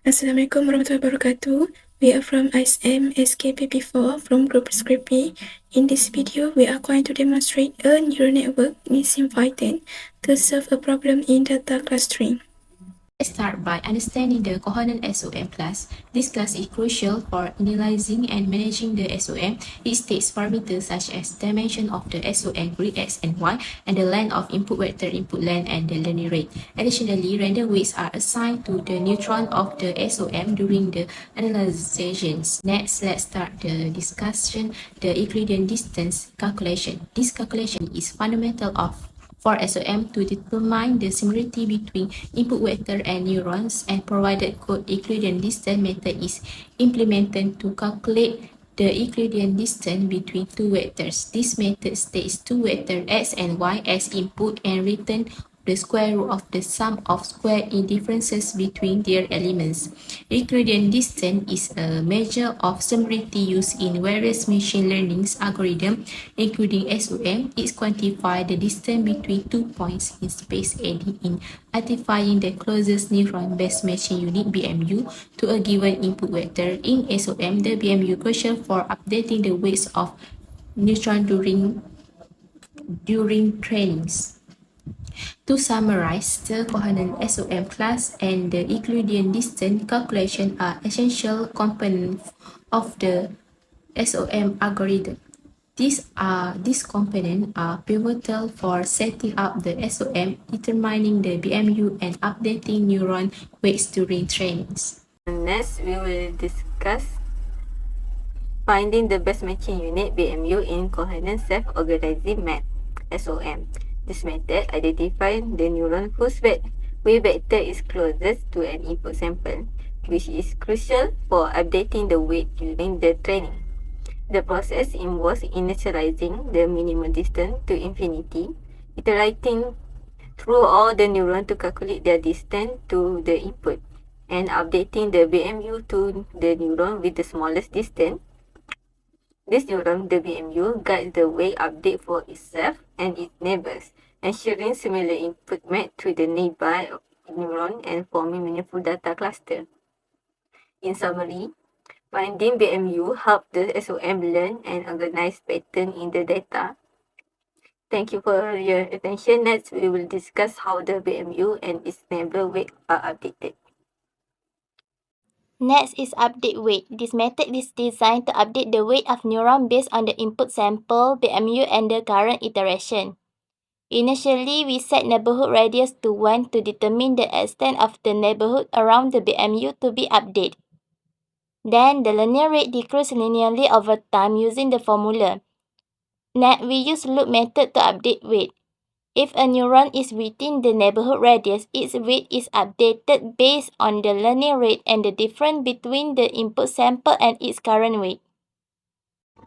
Assalamualaikum warahmatullahi wabarakatuh. We are from ISM SKPP4 from Group Scripy. In this video, we are going to demonstrate a neural network using Python to solve a problem in data clustering. Let's start by understanding the Kohonen SOM class. This class is crucial for analyzing and managing the SOM. It takes parameters such as dimension of the SOM grid X and Y, and the length of input vector, input length, and the learning rate. Additionally, random weights are assigned to the neutron of the SOM during the analyzations. Next, let's start the discussion, the Euclidean distance calculation. This calculation is fundamental for SOM to determine the similarity between input vector and neurons, and provided code Euclidean distance method is implemented to calculate the Euclidean distance between two vectors. This method takes two vectors x and y as input and return the square root of the sum of square in differences between their elements. Euclidean distance is a measure of similarity used in various machine learning algorithms, including SOM. It quantifies the distance between 2 points in space, aiding in identifying the closest neuron-based matching unit (BMU) to a given input vector. In SOM, the BMU is crucial for updating the weights of neurons during trainings. To summarize, the Kohonen SOM class and the Euclidean distance calculation are essential components of the SOM algorithm. These components are pivotal for setting up the SOM, determining the BMU, and updating neuron weights during trainings. Next, we will discuss finding the best matching unit BMU in Kohonen self-organizing map (SOM). This method identifies the neuron whose weight vector is closest to an input sample, which is crucial for updating the weight during the training. The process involves initializing the minimum distance to infinity, iterating through all the neurons to calculate their distance to the input, and updating the BMU to the neuron with the smallest distance. This neuron, the BMU, guides the weight update for itself and its neighbors, ensuring similar input match to the nearby neuron and forming meaningful data cluster. In summary, finding BMU helps the SOM learn and organize patterns in the data. Thank you for your attention. Next, we will discuss how the BMU and its neighbor weight are updated. Next is update weight. This method is designed to update the weight of neuron based on the input sample, BMU, and the current iteration. Initially, we set neighborhood radius to 1 to determine the extent of the neighborhood around the BMU to be updated. Then, the linear rate decreases linearly over time using the formula. Next, we use loop method to update weight. If a neuron is within the neighborhood radius, its weight is updated based on the learning rate and the difference between the input sample and its current weight.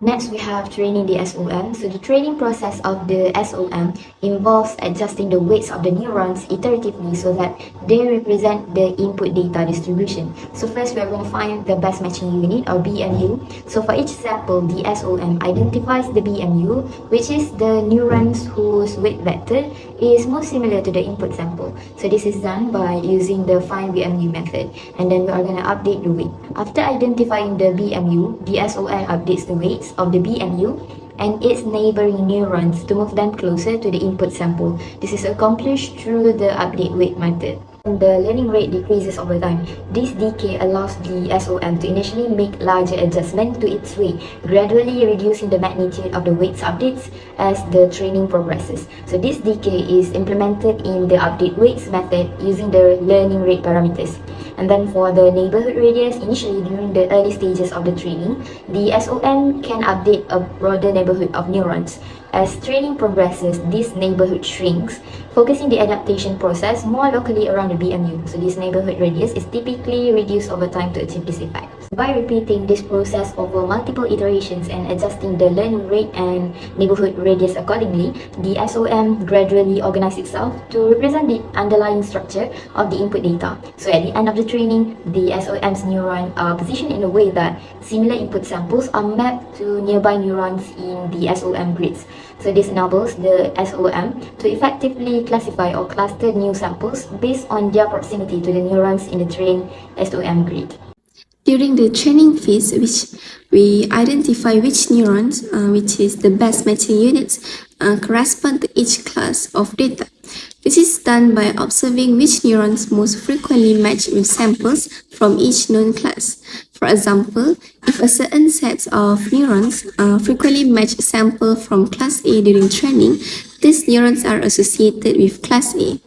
Next, we have training the SOM. So the training process of the SOM involves adjusting the weights of the neurons iteratively so that they represent the input data distribution. So first, we are going to find the best matching unit or BMU. So for each sample, the SOM identifies the BMU, which is the neurons whose weight vector is most similar to the input sample. So this is done by using the find BMU method, and then we are going to update the weight. After identifying the BMU, the SOM updates the weights of the BMU and its neighboring neurons to move them closer to the input sample. This is accomplished through the update weight method. The learning rate decreases over time. This decay allows the SOM to initially make larger adjustments to its weight, gradually reducing the magnitude of the weights updates as the training progresses. So this decay is implemented in the update weights method using the learning rate parameters. And then for the neighborhood radius, initially during the early stages of the training, the SOM can update a broader neighborhood of neurons. As training progresses, this neighborhood shrinks, focusing the adaptation process more locally around the BMU. So this neighborhood radius is typically reduced over time to achieve this effect. By repeating this process over multiple iterations and adjusting the learning rate and neighborhood radius accordingly, the SOM gradually organizes itself to represent the underlying structure of the input data. So at the end of the training, the SOM's neurons are positioned in a way that similar input samples are mapped to nearby neurons in the SOM grids. So this enables the SOM to effectively classify or cluster new samples based on their proximity to the neurons in the trained SOM grid. During the training phase, which we identify which neurons, which is the best matching units, correspond to each class of data. This is done by observing which neurons most frequently match with samples from each known class. For example, if a certain set of neurons frequently match a sample from class A during training, these neurons are associated with class A.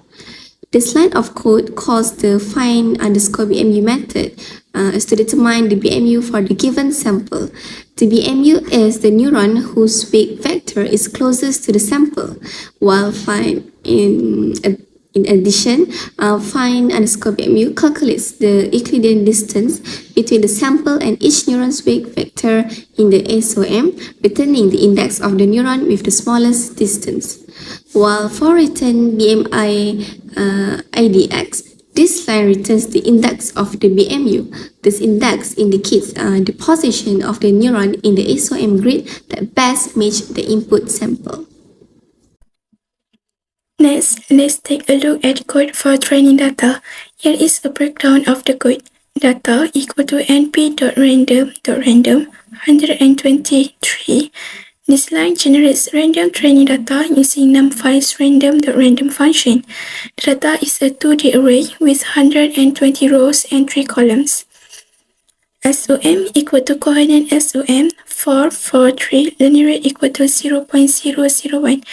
This line of code calls the find underscore BMU method is to determine the BMU for the given sample. The BMU is the neuron whose weight vector is closest to the sample, while in addition, find underscore BMU calculates the Euclidean distance between the sample and each neuron's weight vector in the SOM, returning the index of the neuron with the smallest distance. While for return BMI IDX, this line returns the index of the BMU. This index indicates the position of the neuron in the SOM grid that best match the input sample. Next, let's take a look at code for training data. Here is a breakdown of the code. Data equal to np.random.random 123. This line generates random training data using numpy's random.random function. The data is a 2D array with 120 rows and 3 columns. SOM equal to Kohonen SOM 443, linear rate equal to 0.001.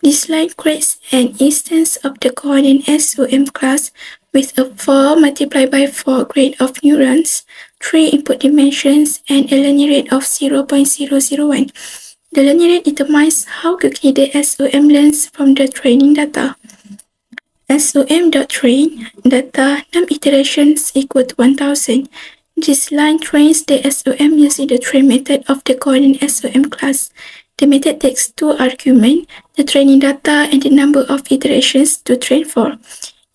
This line creates an instance of the Kohonen SOM class with a 4 multiplied by 4 grade of neurons, 3 input dimensions, and a linear rate of 0.001. The linear rate determines how quickly the SOM learns from the training data. SOM.train data num iterations equal to 1000. This line trains the SOM using the train method of the Kohonen SOM class. The method takes 2 arguments, the training data and the number of iterations to train for.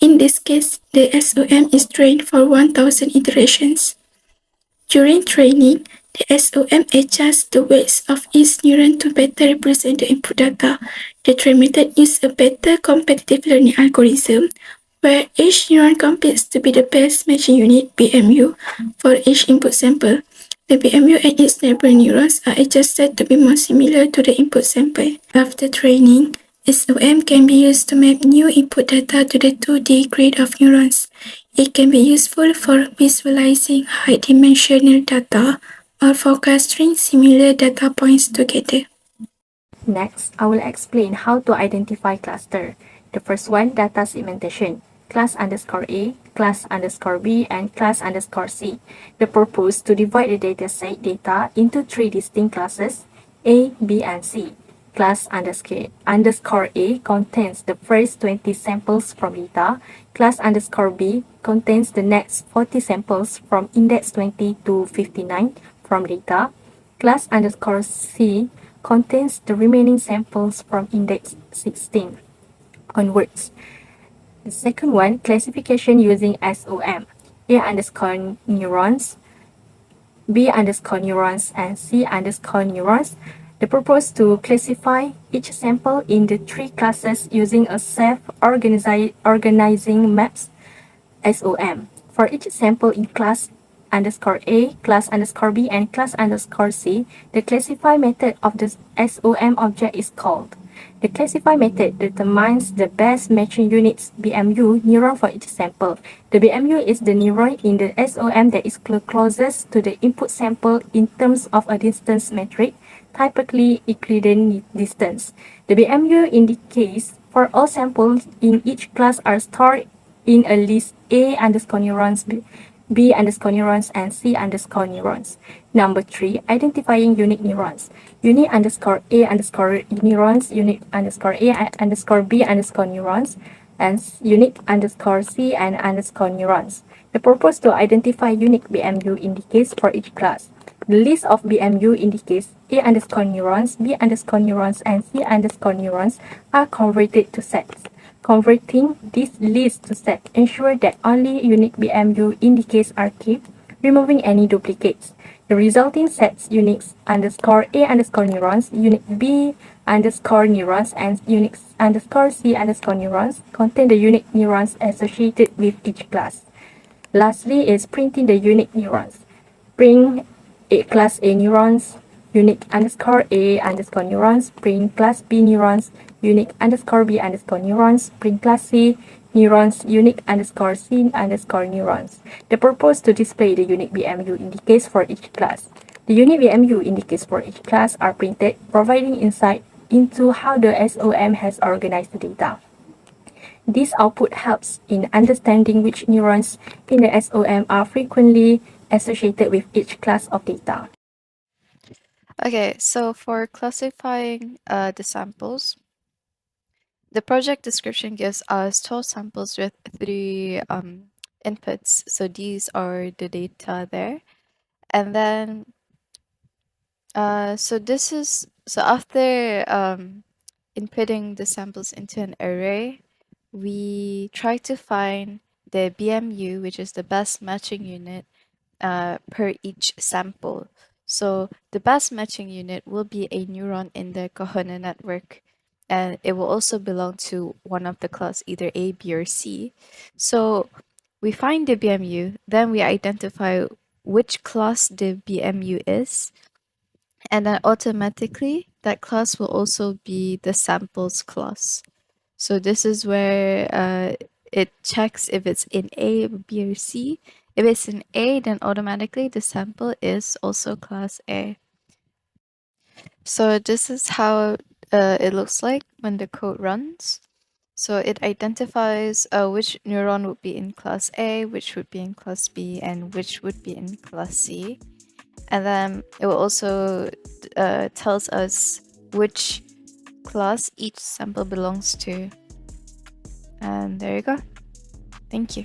In this case, the SOM is trained for 1000 iterations. During training, the SOM adjusts the weights of each neuron to better represent the input data. The train method uses a better competitive learning algorithm, where each neuron competes to be the best matching unit BMU for each input sample. The BMU and its neighboring neurons are adjusted to be more similar to the input sample. After training, SOM can be used to map new input data to the 2D grid of neurons. It can be useful for visualizing high-dimensional data or for clustering similar data points together. Next, I will explain how to identify cluster. The first one, data segmentation. Class underscore A, class underscore B, and class underscore C. The purpose to divide the dataset data into 3 distinct classes, A, B, and C. Class underscore A contains the first 20 samples from data. Class underscore B contains the next 40 samples from index 20 to 59 from data. Class underscore C contains the remaining samples from index 16 onwards. The second one, classification using SOM. A underscore neurons, B underscore neurons, and C underscore neurons. The purpose to classify each sample in the 3 classes using a self-organizing maps SOM. For each sample in class underscore A, class underscore B, and class underscore C, the classify method of the SOM object is called. The classify method determines the best matching units BMU neuron for each sample. The BMU is the neuron in the SOM that is closest to the input sample in terms of a distance metric, typically Euclidean distance. The BMU indicates for all samples in each class are stored in a list A underscore neurons, B underscore neurons, and C underscore neurons. Number 3, identifying unique neurons. Unique underscore A underscore neurons, unique underscore A underscore B underscore neurons, and unique underscore C and underscore neurons. The purpose to identify unique BMU indicates for each class. The list of BMU indicates A underscore neurons, B underscore neurons, and C underscore neurons are converted to sets. Converting this list to set ensure that only unique BMU indicates are kept, removing any duplicates. The resulting sets unique underscore A underscore neurons, unique B underscore neurons, and unique underscore C underscore neurons contain the unique neurons associated with each class. Lastly is printing the unique neurons. Print class A neurons, unique underscore A underscore neurons, print class B neurons, unique underscore B underscore neurons, print class C neurons, unique underscore C underscore neurons. The purpose to display the unique BMU indicates for each class. The unique BMU indicates for each class are printed, providing insight into how the SOM has organized the data. This output helps in understanding which neurons in the SOM are frequently associated with each class of data. Okay, so for classifying the samples, the project description gives us 12 samples with 3 inputs. So these are the data there. And then, so after inputting the samples into an array, we try to find the BMU, which is the best matching unit, per each sample. So the best matching unit will be a neuron in the Kohonen network, and it will also belong to one of the class, either A, B, or C. So we find the BMU, then we identify which class the BMU is, and then automatically that class will also be the samples class. So this is where it checks if it's in A, B, or C. If it's in A, then automatically the sample is also class A. So this is how it looks like when the code runs. So it identifies which neuron would be in class A, which would be in class B, and which would be in class C. And then it will also tells us which class each sample belongs to. And there you go. Thank you.